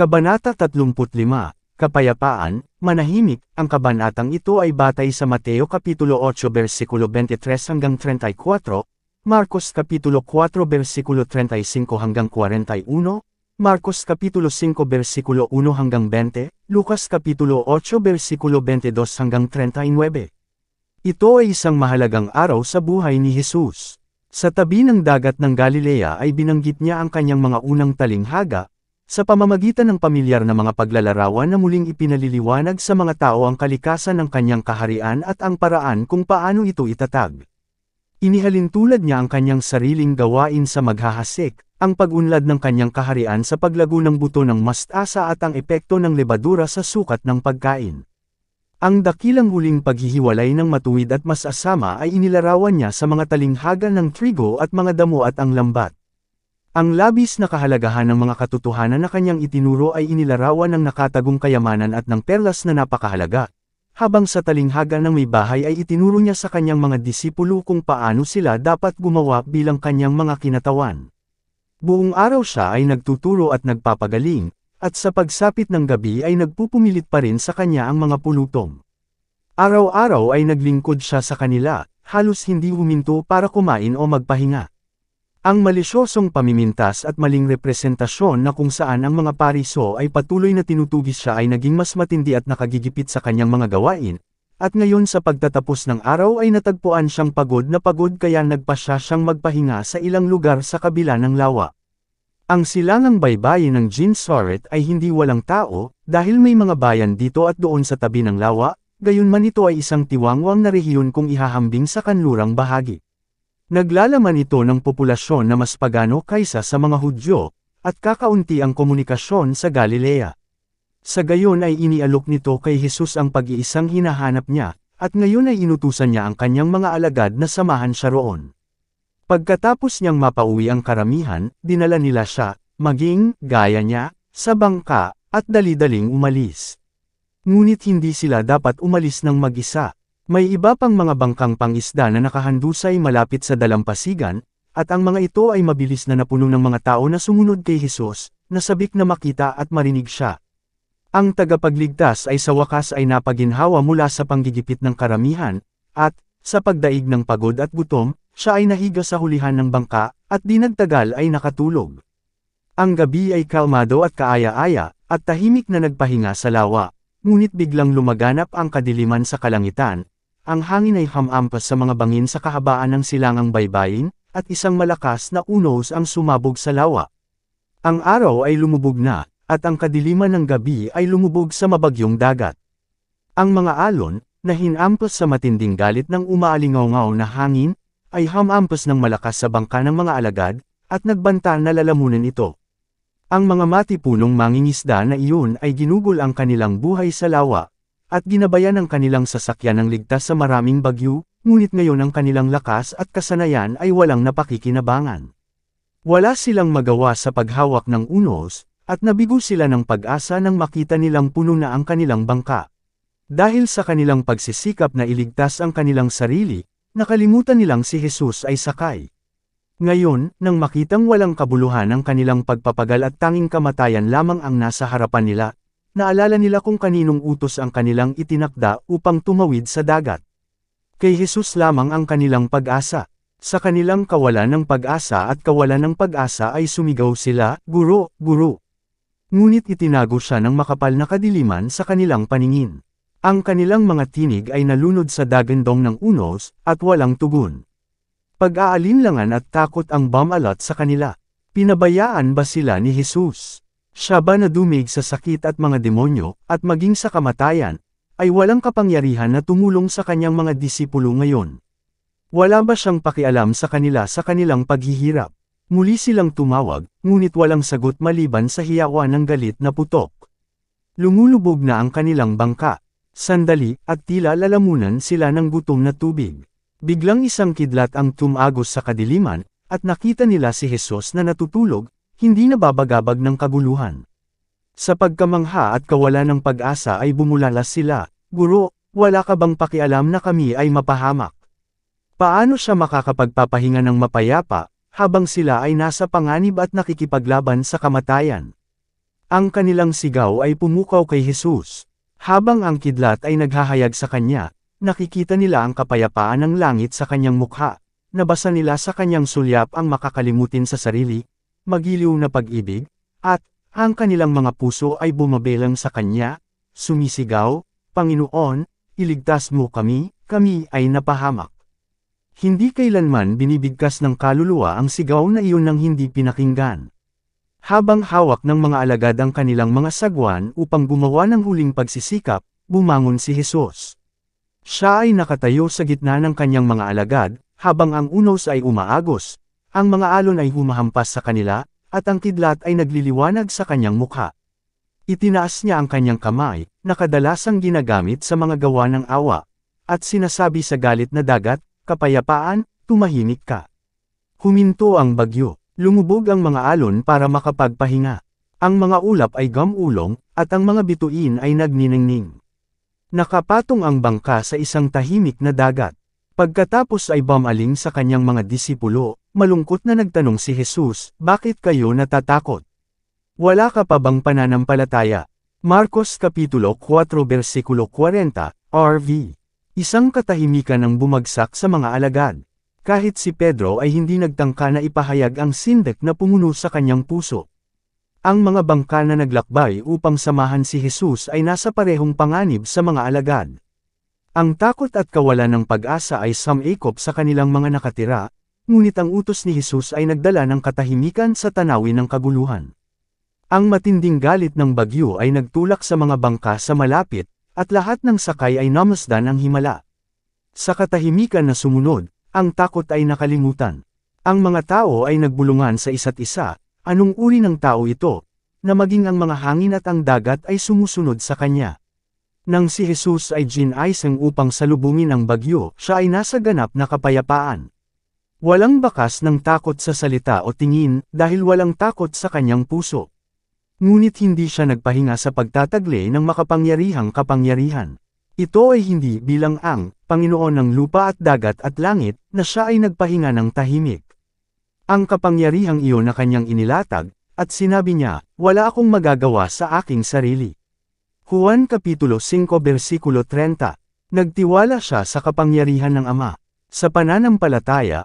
Kabanata 35, Kapayapaan, manahimik. Ang kabanatang ito ay batay sa Mateo Kapitulo 8 versikulo 23 hanggang 34, Marcos Kapitulo 4 versikulo 35 hanggang 41, Marcos Kapitulo 5 versikulo 1 hanggang 20, Lucas Kapitulo 8 versikulo 22 hanggang 39. Ito ay isang mahalagang araw sa buhay ni Jesus. Sa tabi ng dagat ng Galilea ay binanggit niya ang kanyang mga unang talinghaga, sa pamamagitan ng pamilyar na mga paglalarawan na muling ipinaliliwanag sa mga tao ang kalikasan ng kanyang kaharian at ang paraan kung paano ito itatag. Inihalintulad niya ang kanyang sariling gawain sa maghahasik, ang pag-unlad ng kanyang kaharian sa paglago ng buto ng mastasa at ang epekto ng lebadura sa sukat ng pagkain. Ang dakilang huling paghihiwalay ng matuwid at masasama ay inilarawan niya sa mga talinghaga ng trigo at mga damo at ang lambat. Ang labis na kahalagahan ng mga katotohanan na kanyang itinuro ay inilarawan ng nakatagong kayamanan at ng perlas na napakahalaga, habang sa talinghaga ng may bahay ay itinuro niya sa kanyang mga disipulo kung paano sila dapat gumawa bilang kanyang mga kinatawan. Buong araw siya ay nagtuturo at nagpapagaling, at sa pagsapit ng gabi ay nagpupumilit pa rin sa kanya ang mga pulutong. Araw-araw ay naglingkod siya sa kanila, halos hindi huminto para kumain o magpahinga. Ang malisyosong pamimintas at maling representasyon na kung saan ang mga pariso ay patuloy na tinutugis siya ay naging mas matindi at nakagigipit sa kanyang mga gawain, at ngayon sa pagtatapos ng araw ay natagpuan siyang pagod na pagod kaya nagpasya siyang magpahinga sa ilang lugar sa kabila ng lawa. Ang silangang baybayin ng Gennesaret ay hindi walang tao, dahil may mga bayan dito at doon sa tabi ng lawa, gayunman ito ay isang tiwangwang na rehiyon kung ihahambing sa kanlurang bahagi. Naglalaman ito ng populasyon na mas pagano kaysa sa mga Hudyo, at kakaunti ang komunikasyon sa Galilea. Sa gayon ay inialok nito kay Jesus ang pag-iisang hinahanap niya, at ngayon ay inutusan niya ang kanyang mga alagad na samahan siya roon. Pagkatapos niyang mapauwi ang karamihan, dinala nila siya, maging, gaya niya, sa bangka, at dali-daling umalis. Ngunit hindi sila dapat umalis ng mag-isa. May iba pang mga bangkang pangisda na nakahandusay malapit sa dalampasigan, at ang mga ito ay mabilis na napuno ng mga tao na sumunod kay Jesus, na sabik na makita at marinig siya. Ang tagapagligtas ay sa wakas ay napaginhawa mula sa panggigipit ng karamihan, at, sa pagdaig ng pagod at gutom, siya ay nahiga sa hulihan ng bangka, at di nagtagal ay nakatulog. Ang gabi ay kalmado at kaaya-aya, at tahimik na nagpahinga sa lawa, ngunit biglang lumaganap ang kadiliman sa kalangitan. Ang hangin ay hamampas sa mga bangin sa kahabaan ng silangang baybayin, at isang malakas na unos ang sumabog sa lawa. Ang araw ay lumubog na, at ang kadiliman ng gabi ay lumubog sa mabagyong dagat. Ang mga alon, na hinampas sa matinding galit ng umaalingaw-ngaw na hangin, ay hamampas ng malakas sa bangka ng mga alagad, at nagbanta na lalamunan ito. Ang mga matipunong mangingisda na iyon ay ginugol ang kanilang buhay sa lawa, at ginabayan ang kanilang sasakyan ng ligtas sa maraming bagyo, ngunit ngayon ang kanilang lakas at kasanayan ay walang napakikinabangan. Wala silang magawa sa paghawak ng unos, at nabigo sila ng pag-asa nang makita nilang puno na ang kanilang bangka. Dahil sa kanilang pagsisikap na iligtas ang kanilang sarili, nakalimutan nilang si Jesus ay sakay. Ngayon, nang makitang walang kabuluhan ang kanilang pagpapagal at tanging kamatayan lamang ang nasa harapan nila, naalala nila kung kaninong utos ang kanilang itinakda upang tumawid sa dagat. Kay Jesus lamang ang kanilang pag-asa. Sa kanilang kawalan ng pag-asa at kawalan ng pag-asa ay sumigaw sila, "Guro, Guro!" Ngunit itinago siya ng makapal na kadiliman sa kanilang paningin. Ang kanilang mga tinig ay nalunod sa dagandong ng unos, at walang tugon. Pag-aalinlangan at takot ang bumalot sa kanila. Pinabayaan ba sila ni Jesus? Siya ba na dumig sa sakit at mga demonyo, at maging sa kamatayan, ay walang kapangyarihan na tumulong sa kanyang mga disipulo ngayon? Wala ba siyang pakialam sa kanila sa kanilang paghihirap? Muli silang tumawag, ngunit walang sagot maliban sa hiyawan ng galit na putok. Lumulubog na ang kanilang bangka. Sandali, at tila lalamunan sila ng gutom na tubig. Biglang isang kidlat ang tumagos sa kadiliman, at nakita nila si Jesus na natutulog, hindi nababagabag ng kaguluhan. Sa pagkamangha at kawalan ng pag-asa ay bumulalas sila, "Guro, wala ka bang pakialam na kami ay mapahamak?" Paano siya makakapagpapahinga ng mapayapa, habang sila ay nasa panganib at nakikipaglaban sa kamatayan? Ang kanilang sigaw ay pumukaw kay Jesus. Habang ang kidlat ay naghahayag sa kanya, nakikita nila ang kapayapaan ng langit sa kanyang mukha. Nabasa nila sa kanyang sulyap ang makakalimutin sa sarili, magiliw na pag-ibig, at ang kanilang mga puso ay bumabelang sa kanya, sumisigaw, Panginoon, iligtas mo kami, kami ay napahamak. Hindi kailanman binibigkas ng kaluluwa ang sigaw na iyon ng hindi pinakinggan. Habang hawak ng mga alagad ang kanilang mga sagwan upang gumawa ng huling pagsisikap, bumangon si Jesus. Siya ay nakatayo sa gitna ng kanyang mga alagad, habang ang unos ay umaagos, ang mga alon ay humahampas sa kanila, at ang kidlat ay nagliliwanag sa kanyang mukha. Itinaas niya ang kanyang kamay, na kadalasang ginagamit sa mga gawa ng awa, at sinasabi sa galit na dagat, kapayapaan, tumahimik ka. Huminto ang bagyo. Lumubog ang mga alon para makapagpahinga. Ang mga ulap ay gamulong, at ang mga bituin ay nagniningning. Nakapatong ang bangka sa isang tahimik na dagat. Pagkatapos ay bumaling sa kanyang mga disipulo, malungkot na nagtanong si Jesus, bakit kayo natatakot? Wala ka pa bang pananampalataya? Marcos Kapitulo 4 versikulo 40, RV. Isang katahimikan ang bumagsak sa mga alagad. Kahit si Pedro ay hindi nagtangka na ipahayag ang sindak na pumuno sa kanyang puso. Ang mga bangka na naglakbay upang samahan si Jesus ay nasa parehong panganib sa mga alagad. Ang takot at kawalan ng pag-asa ay sumikop sa kanilang mga nakatira, ngunit ang utos ni Jesus ay nagdala ng katahimikan sa tanawin ng kaguluhan. Ang matinding galit ng bagyo ay nagtulak sa mga bangka sa malapit, at lahat ng sakay ay namasdan ang himala. Sa katahimikan na sumunod, ang takot ay nakalimutan. Ang mga tao ay nagbulungan sa isa't isa, anong uri ng tao ito, na maging ang mga hangin at ang dagat ay sumusunod sa kanya. Nang si Jesus ay ginaisang upang salubungin ang bagyo, siya ay nasa ganap na kapayapaan. Walang bakas ng takot sa salita o tingin, dahil walang takot sa kanyang puso. Ngunit hindi siya nagpahinga sa pagtataglay ng makapangyarihang kapangyarihan. Ito ay hindi bilang ang Panginoon ng lupa at dagat at langit, na siya ay nagpahinga ng tahimik. Ang kapangyarihang iyon na kanyang inilatag, at sinabi niya, wala akong magagawa sa aking sarili. Juan Kapitulo 5 versikulo 30. Nagtiwala siya sa kapangyarihan ng Ama. Sa pananampalataya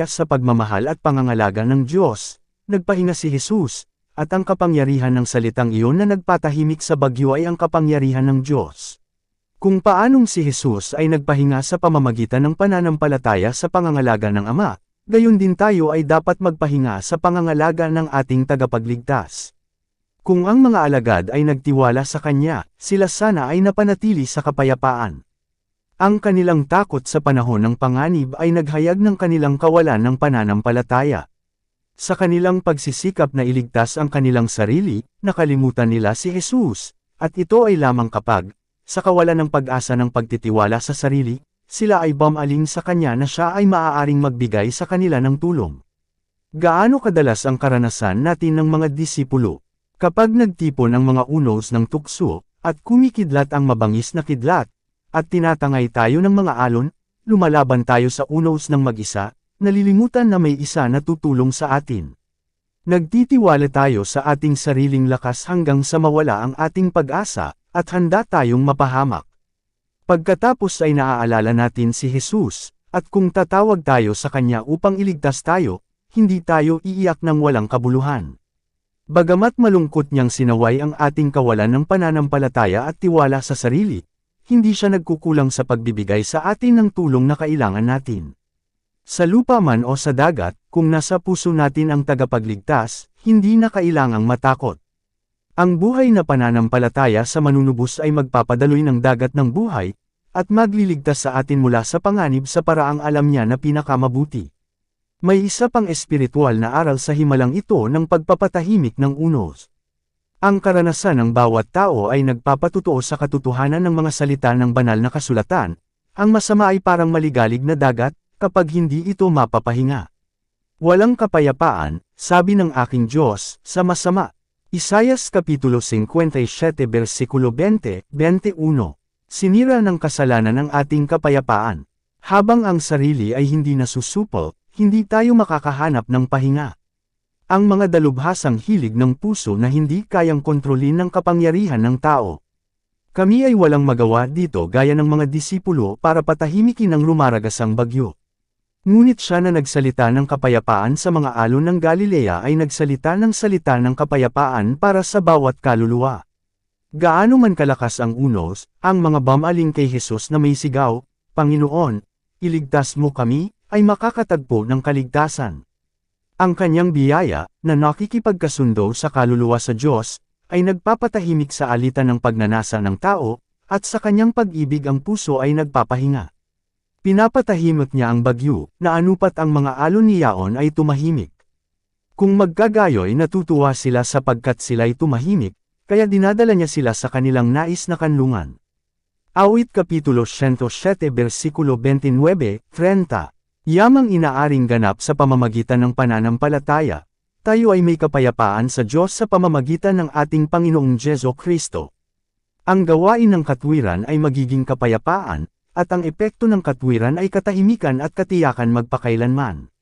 sa pagmamahal at pangangalaga ng Diyos, nagpahinga si Jesus, at ang kapangyarihan ng salitang iyon na nagpatahimik sa bagyo ay ang kapangyarihan ng Diyos. Kung paanong si Jesus ay nagpahinga sa pamamagitan ng pananampalataya sa pangangalaga ng Ama, gayon din tayo ay dapat magpahinga sa pangangalaga ng ating tagapagligtas. Kung ang mga alagad ay nagtiwala sa Kanya, sila sana ay napanatili sa kapayapaan. Ang kanilang takot sa panahon ng panganib ay naghayag ng kanilang kawalan ng pananampalataya. Sa kanilang pagsisikap na iligtas ang kanilang sarili, nakalimutan nila si Jesus, at ito ay lamang kapag, sa kawalan ng pag-asa ng pagtitiwala sa sarili, sila ay bumaling sa Kanya na siya ay maaaring magbigay sa kanila ng tulong. Gaano kadalas ang karanasan natin ng mga disipulo? Kapag nagtipon ang mga unos ng tukso, at kumikidlat ang mabangis na kidlat, at tinatangay tayo ng mga alon, lumalaban tayo sa unos ng mag-isa, nalilimutan na may isa na tutulong sa atin. Nagtitiwala tayo sa ating sariling lakas hanggang sa mawala ang ating pag-asa, at handa tayong mapahamak. Pagkatapos ay naaalala natin si Jesus, at kung tatawag tayo sa Kanya upang iligtas tayo, hindi tayo iiyak ng walang kabuluhan. Bagamat malungkot niyang sinaway ang ating kawalan ng pananampalataya at tiwala sa sarili, hindi siya nagkukulang sa pagbibigay sa atin ng tulong na kailangan natin. Sa lupa man o sa dagat, kung nasa puso natin ang tagapagligtas, hindi na kailangang matakot. Ang buhay na pananampalataya sa manunubos ay magpapadaloy ng dagat ng buhay, at magliligtas sa atin mula sa panganib sa paraang alam niya na pinakamabuti. May isa pang espiritual na aral sa himalang ito ng pagpapatahimik ng unos. Ang karanasan ng bawat tao ay nagpapatutuo sa katotohanan ng mga salita ng banal na kasulatan, ang masama ay parang maligalig na dagat, kapag hindi ito mapapahinga. Walang kapayapaan, sabi ng aking Diyos, sa masama. Isayas Kapitulo 57 versikulo 20-21. Sinira ng kasalanan ang ating kapayapaan. Habang ang sarili ay hindi nasusupol, hindi tayo makakahanap ng pahinga. Ang mga dalubhasang hilig ng puso na hindi kayang kontrolin ng kapangyarihan ng tao. Kami ay walang magawa dito gaya ng mga disipulo para patahimikin ang lumaragasang bagyo. Ngunit siya na nagsalita ng kapayapaan sa mga alon ng Galilea ay nagsalita ng salita ng kapayapaan para sa bawat kaluluwa. Gaano man kalakas ang unos, ang mga bumaling kay Jesus na may sigaw, Panginoon, iligtas mo kami, ay makakatagpo ng kaligtasan. Ang kanyang biyaya, na nakikipagkasundo sa kaluluwa sa Diyos, ay nagpapatahimik sa alitan ng pagnanasa ng tao, at sa kanyang pag-ibig ang puso ay nagpapahinga. Pinapatahimik niya ang bagyo, na anupat ang mga alon ni Yaon ay tumahimik. Kung magkagayoy natutuwa sila sapagkat sila'y tumahimik, kaya dinadala niya sila sa kanilang nais na kanlungan. Awit Kapitulo 107 versikulo 29-30. Yamang inaaring ganap sa pamamagitan ng pananampalataya, tayo ay may kapayapaan sa Diyos sa pamamagitan ng ating Panginoong Jesu Kristo. Ang gawain ng katwiran ay magiging kapayapaan, at ang epekto ng katwiran ay katahimikan at katiyakan magpakailanman.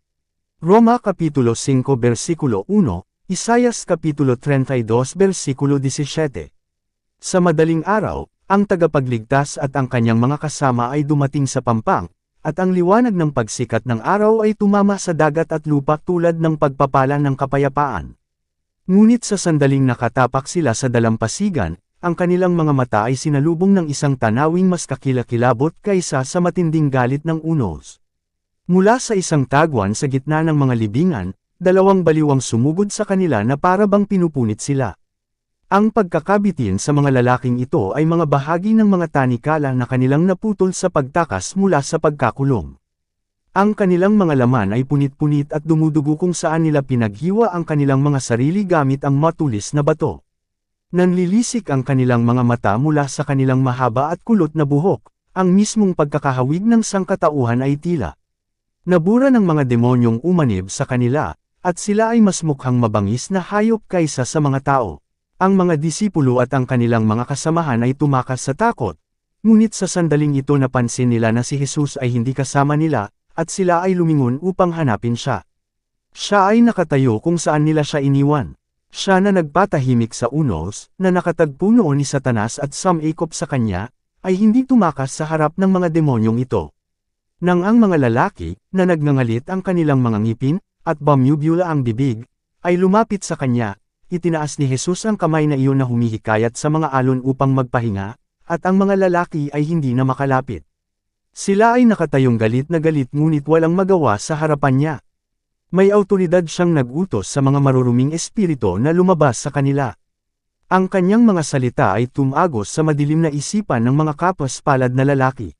Roma Kapitulo 5 versikulo 1, Isayas Kapitulo 32 versikulo 17. Sa madaling araw, ang tagapagligtas at ang kanyang mga kasama ay dumating sa pampang, at ang liwanag ng pagsikat ng araw ay tumama sa dagat at lupa tulad ng pagpapala ng kapayapaan. Ngunit sa sandaling nakatapak sila sa dalampasigan, ang kanilang mga mata ay sinalubong ng isang tanawing mas kakilakilabot kaysa sa matinding galit ng unos. Mula sa isang tagwan sa gitna ng mga libingan, dalawang baliwang sumugod sa kanila na para bang pinupunit sila. Ang pagkakabitin sa mga lalaking ito ay mga bahagi ng mga tanikala na kanilang naputol sa pagtakas mula sa pagkakulong. Ang kanilang mga laman ay punit-punit at dumudugo kung saan nila pinaghiwa ang kanilang mga sarili gamit ang matulis na bato. Nanlilisik ang kanilang mga mata mula sa kanilang mahaba at kulot na buhok, ang mismong pagkakahawig ng sangkatauhan ay tila nabura ng mga demonyong umanib sa kanila, at sila ay mas mukhang mabangis na hayop kaysa sa mga tao. Ang mga disipulo at ang kanilang mga kasamahan ay tumakas sa takot, ngunit sa sandaling ito napansin nila na si Jesus ay hindi kasama nila, at sila ay lumingon upang hanapin siya. Siya ay nakatayo kung saan nila siya iniwan. Siya na nagpatahimik sa unos, na nakatagpo noon ni Satanas at sumikop sa kanya, ay hindi tumakas sa harap ng mga demonyong ito. Nang ang mga lalaki, na nagngangalit ang kanilang mga ngipin, at bumubula ang bibig, ay lumapit sa kanya, itinaas ni Jesus ang kamay na iyon na humihikayat sa mga alon upang magpahinga, at ang mga lalaki ay hindi na makalapit. Sila ay nakatayong galit na galit ngunit walang magawa sa harapan niya. May awtoridad siyang nag-utos sa mga maruruming espiritu na lumabas sa kanila. Ang kanyang mga salita ay tumagos sa madilim na isipan ng mga kapas-palad na lalaki.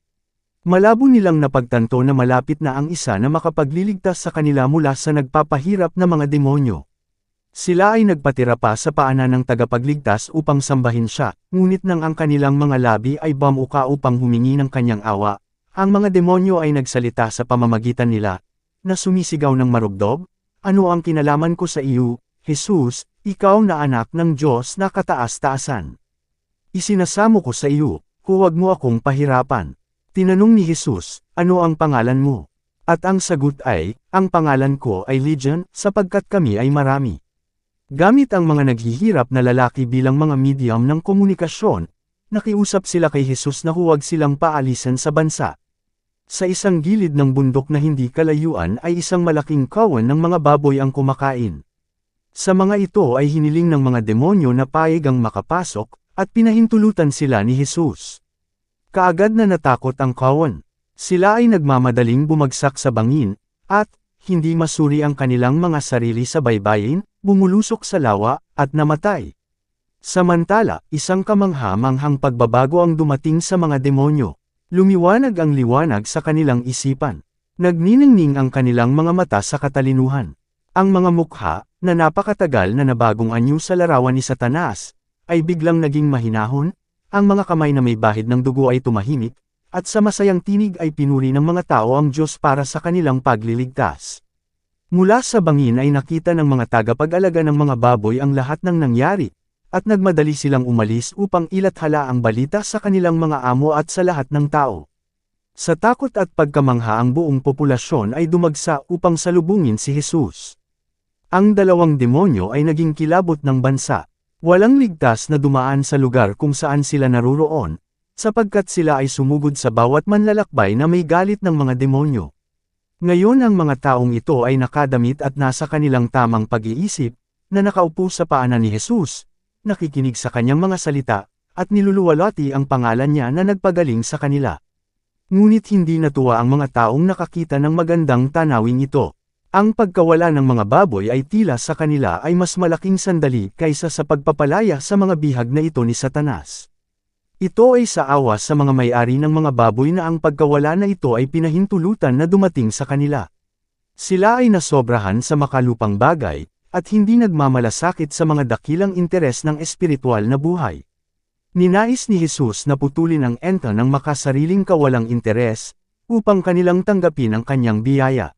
Malabo nilang napagtanto na malapit na ang isa na makapagliligtas sa kanila mula sa nagpapahirap na mga demonyo. Sila ay nagpatira pa sa paanan ng tagapagligtas upang sambahin siya, ngunit nang ang kanilang mga labi ay bumuka upang humingi ng kanyang awa, ang mga demonyo ay nagsalita sa pamamagitan nila, na sumisigaw ng marugdog, "Ano ang kinalaman ko sa iyo, Jesus, ikaw na anak ng Diyos na kataas-taasan? Isinasamo ko sa iyo, huwag mo akong pahirapan." Tinanong ni Jesus, "Ano ang pangalan mo?" At ang sagot ay, "Ang pangalan ko ay Legion, sapagkat kami ay marami." Gamit ang mga naghihirap na lalaki bilang mga medium ng komunikasyon, nakiusap sila kay Jesus na huwag silang paalisan sa bansa. Sa isang gilid ng bundok na hindi kalayuan ay isang malaking kawan ng mga baboy ang kumakain. Sa mga ito ay hiniling ng mga demonyo na paig ang makapasok, at pinahintulutan sila ni Jesus. Kaagad na natakot ang kawan. Sila ay nagmamadaling bumagsak sa bangin, at hindi masuri ang kanilang mga sarili sa baybayin, bumulusok sa lawa, at namatay. Samantala, isang kamangha-manghang pagbabago ang dumating sa mga demonyo. Lumiwanag ang liwanag sa kanilang isipan. Nagniningning ang kanilang mga mata sa katalinuhan. Ang mga mukha, na napakatagal na nabagong anyo sa larawan ni Satanas, ay biglang naging mahinahon, ang mga kamay na may bahid ng dugo ay tumahimik, at sa masayang tinig ay pinuri ng mga tao ang Diyos para sa kanilang pagliligtas. Mula sa bangin ay nakita ng mga tagapag-alaga ng mga baboy ang lahat ng nangyari, at nagmadali silang umalis upang ilathala ang balita sa kanilang mga amo at sa lahat ng tao. Sa takot at pagkamangha ang buong populasyon ay dumagsa upang salubungin si Jesus. Ang dalawang demonyo ay naging kilabot ng bansa. Walang ligtas na dumaan sa lugar kung saan sila naruroon, sapagkat sila ay sumugod sa bawat manlalakbay na may galit ng mga demonyo. Ngayon ang mga taong ito ay nakadamit at nasa kanilang tamang pag-iisip, na nakaupo sa paanan ni Jesus, nakikinig sa kanyang mga salita, at niluluwalhati ang pangalan niya na nagpagaling sa kanila. Ngunit hindi natuwa ang mga taong nakakita ng magandang tanawin ito. Ang pagkawala ng mga baboy ay tila sa kanila ay mas malaking sandali kaysa sa pagpapalaya sa mga bihag na ito ni Satanas. Ito ay sa awa sa mga may-ari ng mga baboy na ang pagkawala na ito ay pinahintulutan na dumating sa kanila. Sila ay nasobrahan sa makalupang bagay, at hindi nagmamalasakit sa mga dakilang interes ng espiritual na buhay. Ninais ni Jesus na putulin ang enta ng makasariling kawalang interes, upang kanilang tanggapin ang kanyang biyaya.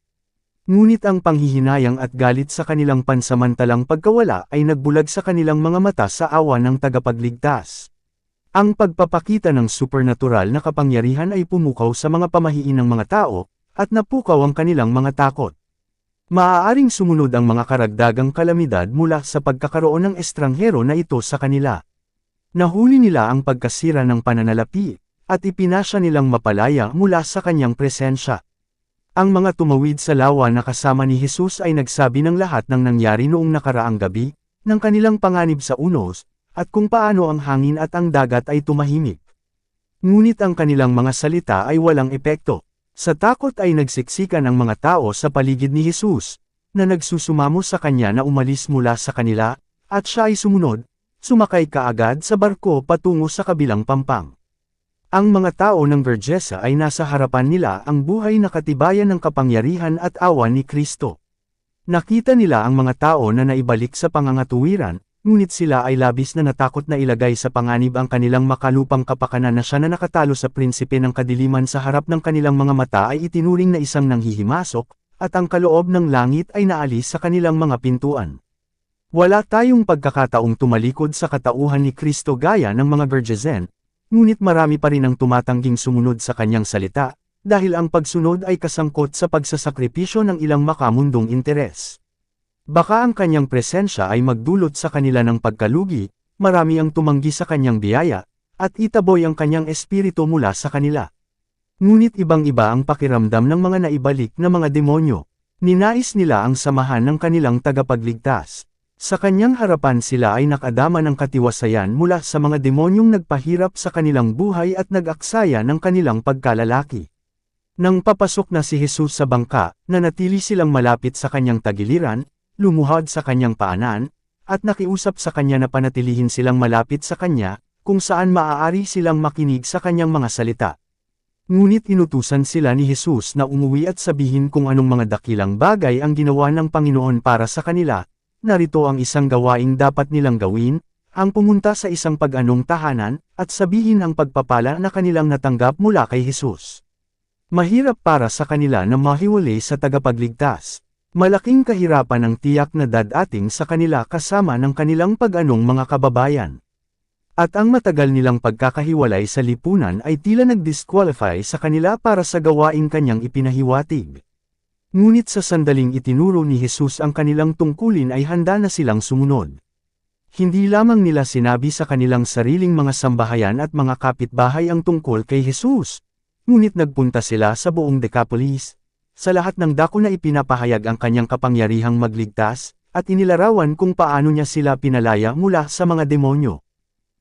Ngunit ang panghihinayang at galit sa kanilang pansamantalang pagkawala ay nagbulag sa kanilang mga mata sa awa ng tagapagligtas. Ang pagpapakita ng supernatural na kapangyarihan ay pumukaw sa mga pamahiin ng mga tao, at napukaw ang kanilang mga takot. Maaaring sumunod ang mga karagdagang kalamidad mula sa pagkakaroon ng estranghero na ito sa kanila. Nahuli nila ang pagkasira ng pananalapi, at ipinasya nilang mapalaya mula sa kanyang presensya. Ang mga tumawid sa lawa na kasama ni Jesus ay nagsabi ng lahat ng nangyari noong nakaraang gabi, ng kanilang panganib sa unos, at kung paano ang hangin at ang dagat ay tumahimik. Ngunit ang kanilang mga salita ay walang epekto. Sa takot ay nagsiksikan ang mga tao sa paligid ni Jesus, na nagsusumamo sa kanya na umalis mula sa kanila, at siya ay sumunod, sumakay kaagad sa barko patungo sa kabilang pampang. Ang mga tao ng Vergesa ay nasa harapan nila ang buhay na katibayan ng kapangyarihan at awa ni Kristo. Nakita nila ang mga tao na naibalik sa pangangatuwiran, ngunit sila ay labis na natakot na ilagay sa panganib ang kanilang makalupang kapakanan na siya na nakatalo sa prinsipe ng kadiliman sa harap ng kanilang mga mata ay itinuring na isang nanghihimasok, at ang kaloob ng langit ay naalis sa kanilang mga pintuan. Wala tayong pagkakataong tumalikod sa katauhan ni Kristo gaya ng mga Vergesen, ngunit marami pa rin ang tumatangging sumunod sa kanyang salita, dahil ang pagsunod ay kasangkot sa pagsasakripisyo ng ilang makamundong interes. Baka ang kanyang presensya ay magdulot sa kanila ng pagkalugi, marami ang tumanggi sa kanyang biyaya, at itaboy ang kanyang espiritu mula sa kanila. Ngunit ibang-iba ang pakiramdam ng mga naibalik na mga demonyo. Ninais nila ang samahan ng kanilang tagapagligtas. Sa kanyang harapan sila ay nakadama ng katiwasayan mula sa mga demonyong nagpahirap sa kanilang buhay at nag-aksaya ng kanilang pagkalalaki. Nang papasok na si Jesus sa bangka, nanatili silang malapit sa kanyang tagiliran, lumuhod sa kanyang paanan, at nakiusap sa kanya na panatilihin silang malapit sa kanya, kung saan maaari silang makinig sa kanyang mga salita. Ngunit inutusan sila ni Jesus na umuwi at sabihin kung anong mga dakilang bagay ang ginawa ng Panginoon para sa kanila. Narito ang isang gawaing dapat nilang gawin, ang pumunta sa isang pag-anong tahanan, at sabihin ang pagpapala na kanilang natanggap mula kay Jesus. Mahirap para sa kanila na mahiwalay sa tagapagligtas. Malaking kahirapan ang tiyak na dadating sa kanila kasama ng kanilang pag-anong mga kababayan. At ang matagal nilang pagkakahiwalay sa lipunan ay tila nag-disqualify sa kanila para sa gawaing kanyang ipinahiwatig. Ngunit sa sandaling itinuro ni Jesus ang kanilang tungkulin ay handa na silang sumunod. Hindi lamang nila sinabi sa kanilang sariling mga sambahayan at mga kapitbahay ang tungkol kay Jesus, ngunit nagpunta sila sa buong Decapolis. Sa lahat ng dako na ipinapahayag ang kanyang kapangyarihang magligtas, at inilarawan kung paano niya sila pinalaya mula sa mga demonyo.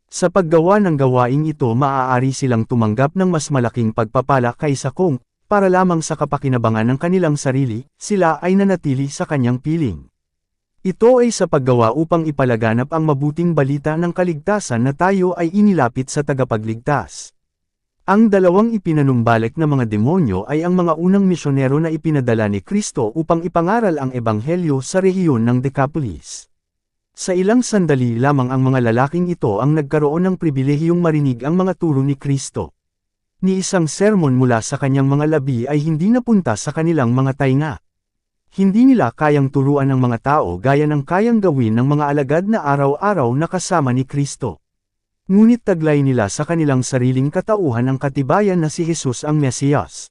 Sa paggawa ng gawaing ito maaari silang tumanggap ng mas malaking pagpapala kaysa kung, para lamang sa kapakinabangan ng kanilang sarili, sila ay nanatili sa kanyang piling. Ito ay sa paggawa upang ipalaganap ang mabuting balita ng kaligtasan na tayo ay inilapit sa tagapagligtas. Ang dalawang ipinanumbalik na mga demonyo ay ang mga unang misyonero na ipinadala ni Kristo upang ipangaral ang ebanghelyo sa rehiyon ng Decapolis. Sa ilang sandali lamang ang mga lalaking ito ang nagkaroon ng pribilehiyong marinig ang mga turo ni Kristo. Ni isang sermon mula sa kanyang mga labi ay hindi napunta sa kanilang mga tainga. Hindi nila kayang turuan ng mga tao gaya ng kayang gawin ng mga alagad na araw-araw na kasama ni Kristo. Ngunit taglay nila sa kanilang sariling katauhan ang katibayan na si Jesus ang Mesiyas.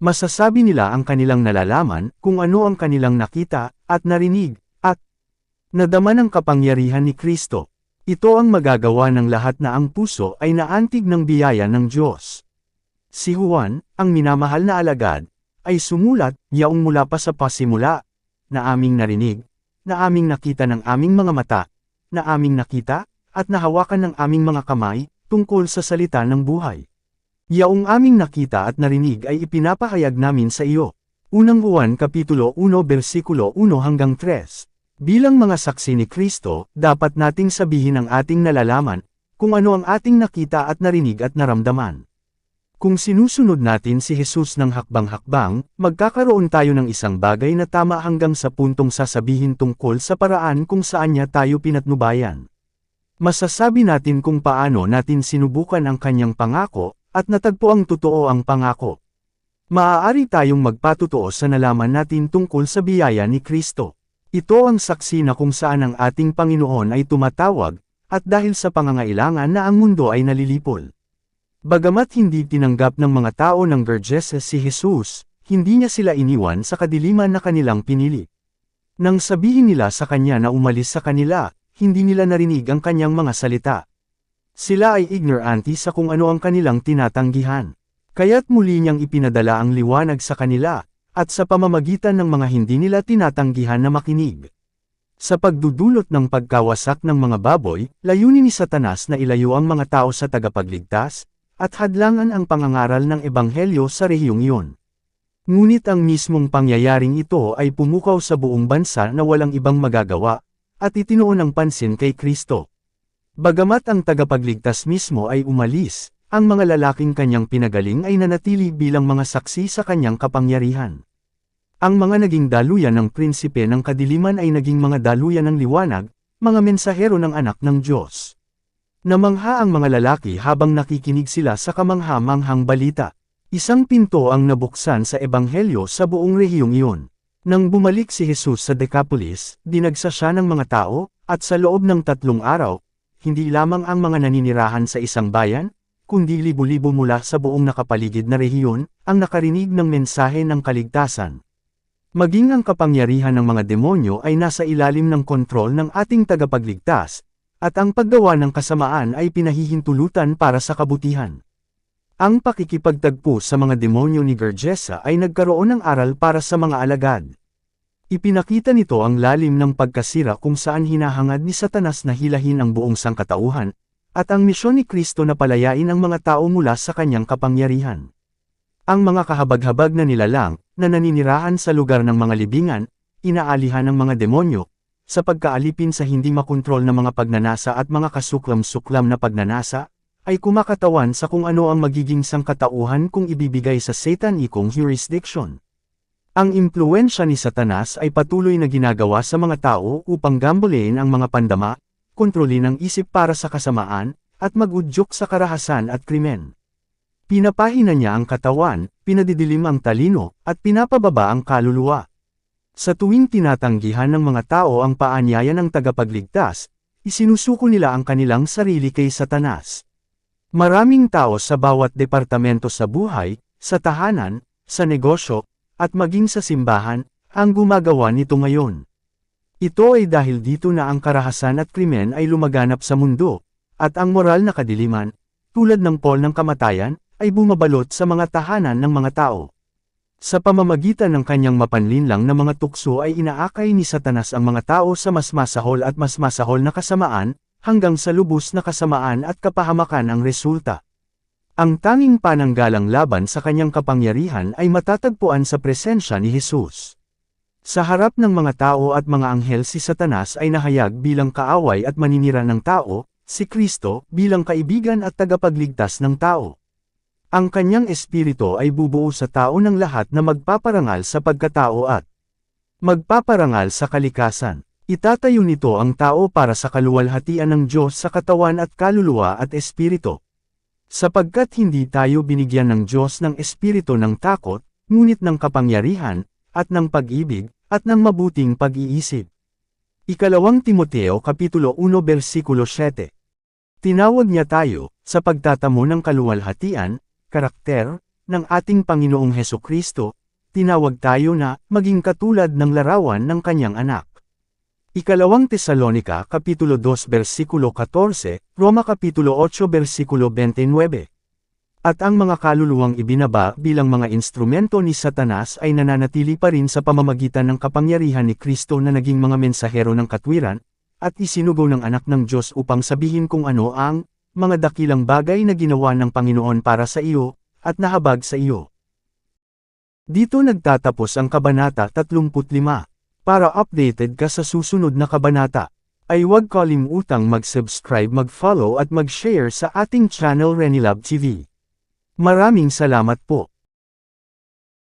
Masasabi nila ang kanilang nalalaman kung ano ang kanilang nakita, at narinig, at Nadama ng kapangyarihan ni Kristo. Ito ang magagawa ng lahat na ang puso ay naantig ng biyaya ng Diyos. Si Juan, ang minamahal na alagad, ay sumulat, yaong mula pa sa pasimula, na aming narinig, na aming nakita ng aming mga mata, na aming nakita, at nahawakan ng aming mga kamay, tungkol sa salita ng buhay. Yaong aming nakita at narinig ay ipinapahayag namin sa iyo. Unang Juan Kapitulo 1 versikulo 1 hanggang 3. Bilang mga saksi ni Kristo, dapat nating sabihin ang ating nalalaman, kung ano ang ating nakita at narinig at naramdaman. Kung sinusunod natin si Jesus ng hakbang-hakbang, magkakaroon tayo ng isang bagay na tama hanggang sa puntong sasabihin tungkol sa paraan kung saan niya tayo pinatnubayan. Masasabi natin kung paano natin sinubukan ang kanyang pangako, at natagpo ang totoo ang pangako. Maaari tayong magpatotoo sa nalaman natin tungkol sa biyaya ni Kristo. Ito ang saksi na kung saan ang ating Panginoon ay tumatawag, at dahil sa pangangailangan na ang mundo ay nalilipol. Bagamat hindi tinanggap ng mga tao ng Verges si Jesus, hindi niya sila iniwan sa kadiliman na kanilang pinili. Nang sabihin nila sa kanya na umalis sa kanila, hindi nila narinig ang kanyang mga salita. Sila ay ignorante sa kung ano ang kanilang tinatanggihan. Kaya't muli niyang ipinadala ang liwanag sa kanila, at sa pamamagitan ng mga hindi nila tinatanggihan na makinig. Sa pagdudulot ng pagkawasak ng mga baboy, layunin ni Satanas na ilayo ang mga tao sa tagapagligtas, at hadlangan ang pangangaral ng ebanghelyo sa rehiyong iyon. Ngunit ang mismong pangyayaring ito ay pumukaw sa buong bansa na walang ibang magagawa, at itinuon ang pansin kay Kristo. Bagamat ang tagapagligtas mismo ay umalis, ang mga lalaking kanyang pinagaling ay nanatili bilang mga saksi sa kanyang kapangyarihan. Ang mga naging daluyan ng prinsipe ng kadiliman ay naging mga daluyan ng liwanag, mga mensahero ng anak ng Diyos. Namangha ang mga lalaki habang nakikinig sila sa kamangha-manghang balita. Isang pinto ang nabuksan sa ebanghelyo sa buong rehiyong iyon. Nang bumalik si Jesus sa Decapolis, dinagsa siya ng mga tao, at sa loob ng 3 araw, hindi lamang ang mga naninirahan sa isang bayan, kundi libo-libo mula sa buong nakapaligid na rehiyon, ang nakarinig ng mensahe ng kaligtasan. Maging ang kapangyarihan ng mga demonyo ay nasa ilalim ng kontrol ng ating tagapagligtas, at ang paggawa ng kasamaan ay pinahihintulutan para sa kabutihan. Ang pakikipagtagpo sa mga demonyo ni Vergesa ay nagkaroon ng aral para sa mga alagad. Ipinakita nito ang lalim ng pagkasira kung saan hinahangad ni Satanas na hilahin ang buong sangkatauhan, at ang misyon ni Kristo na palayain ang mga tao mula sa kanyang kapangyarihan. Ang mga kahabag-habag na nilalang, na naninirahan sa lugar ng mga libingan, inaalihan ng mga demonyo, sa pagkaalipin sa hindi makontrol na mga pagnanasa at mga kasuklam-suklam na pagnanasa, ay kumakatawan sa kung ano ang magiging sangkatauhan kung ibibigay sa satanikong jurisdiction. Ang impluwensya ni Satanas ay patuloy na ginagawa sa mga tao upang gambolain ang mga pandama, kontrolin ang isip para sa kasamaan, at mag-udyok sa karahasan at krimen. Pinapahina niya ang katawan, pinadidilim ang talino, at pinapababa ang kaluluwa. Sa tuwing tinatanggihan ng mga tao ang paanyaya ng tagapagligtas, isinusuko nila ang kanilang sarili kay Satanas. Maraming tao sa bawat departamento sa buhay, sa tahanan, sa negosyo, at maging sa simbahan, ang gumagawa nito ngayon. Ito ay dahil dito na ang karahasan at krimen ay lumaganap sa mundo, at ang moral na kadiliman, tulad ng pol ng kamatayan, ay bumabalot sa mga tahanan ng mga tao. Sa pamamagitan ng kanyang mapanlinlang na mga tukso ay inaakay ni Satanas ang mga tao sa mas masahol at mas masahol na kasamaan, hanggang sa lubos na kasamaan at kapahamakan ang resulta. Ang tanging pananggalang laban sa kanyang kapangyarihan ay matatagpuan sa presensya ni Jesus. Sa harap ng mga tao at mga anghel si Satanas ay nahayag bilang kaaway at maninira ng tao, si Kristo bilang kaibigan at tagapagligtas ng tao. Ang kanyang espiritu ay bubuo sa tao ng lahat na magpaparangal sa pagkatao at magpaparangal sa kalikasan. Itatayo nito ang tao para sa kaluwalhatian ng Diyos sa katawan at kaluluwa at espiritu. Sapagkat hindi tayo binigyan ng Diyos ng espiritu ng takot, ngunit ng kapangyarihan, at ng pag-ibig, at ng mabuting pag-iisip. Ikalawang Timoteo Kapitulo 1 versikulo 7. Tinawag niya tayo, sa pagtatamo ng kaluwalhatian, karakter, ng ating Panginoong Hesukristo, tinawag tayo na, maging katulad ng larawan ng kanyang anak. Ikalawang Tesalonika Kapitulo 2 versikulo 14, Roma Kapitulo 8 versikulo 29. At ang mga kaluluwang ibinaba bilang mga instrumento ni Satanas ay nananatili pa rin sa pamamagitan ng kapangyarihan ni Kristo na naging mga mensahero ng katwiran, at isinugo ng anak ng Diyos upang sabihin kung ano ang mga dakilang bagay na ginawa ng Panginoon para sa iyo, at nahabag sa iyo. Dito nagtatapos ang Kabanata 35. Para updated ka sa susunod na kabanata, ay huwag kalimutang mag-subscribe, mag-follow at mag-share sa ating channel Renilab TV. Maraming salamat po.